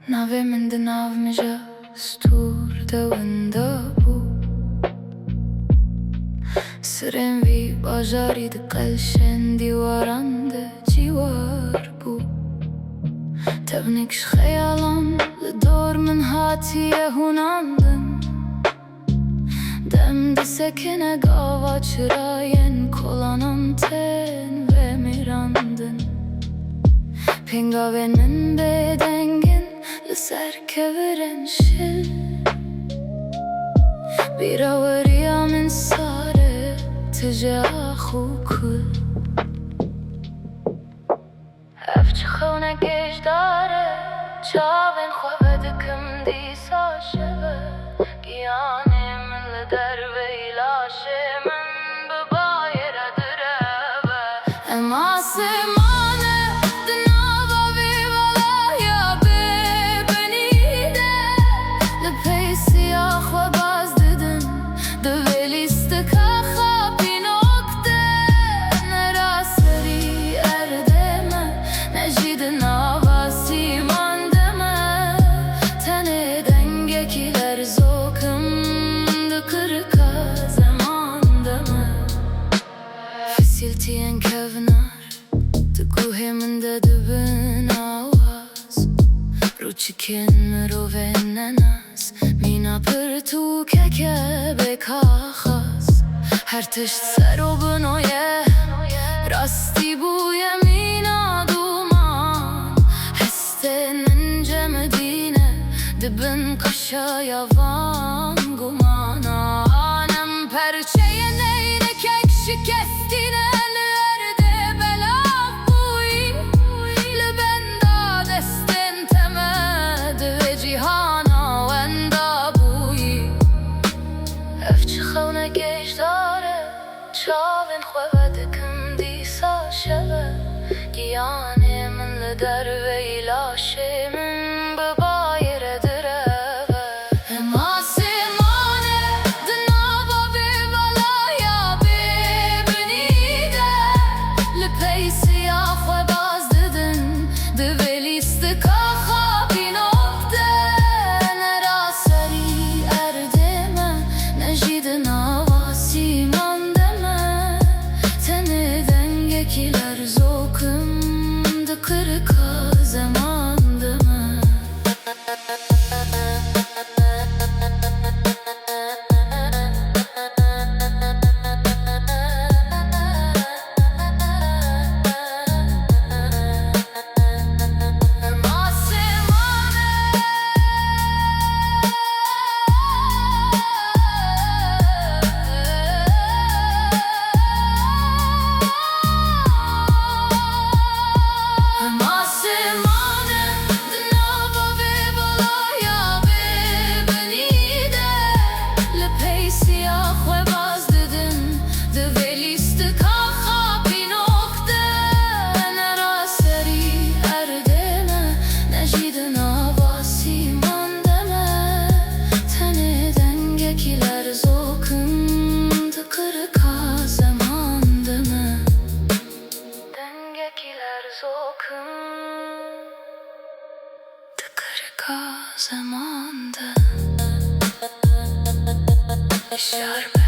Nave min di nav me ja stur dewinda bû. Sirên vî bajarî di qelşên dîwaran de cîwar bû. Tevnik ji xeyalan li dor min hatiye hûnandin. Dem disekine gava çirayên kolanan tên ve mirandin. Pingavên min bêdengin li ser keviren şil. Bîraweriya min sare tije ax û kul. Ev çi xewnek êjdar e, çavên xwe vedikim dîsa şeve. Giyanê min li derve îlaşê min bi bayê re direve. Em asîmane di nava vî belaya bibinî de. Li peysiya xwe baz didin di vê Lîstîka Xapînok de. Ne ra serî erdeme, ne jî di nava sîman deme. Tenê dengekiler zokim di qirika zeman deme. Fisiltiyên kevinar di guhê min de dibin awaz. Rûçikên mirovên nenas mîna pirtûkeke bêkaxaz. Her tişt serobinoye rastî bûye mîna duman. Hestên cemedîne dibin qişa yavan gumana. Hanem perçeyê neynekek şikestîne li erdê belav bûyî. Li benda destên teme di vê cîhana wenda bûyî. Ev çi xewnek êjdar e, çavên xwe vedikim dîsa şeve. Giyanê min li derve îlaşê min bi bayê re direve. Em asîmane di nava vê belaya bibinî de. Li peysiya xwe baz didin di vê Lîstîka Xapînok de. Ne ra serî erdeme, ne jî di nava sîman deme. Tenê dengekiler zokim di qirika zeman deme. Zamanda şarkı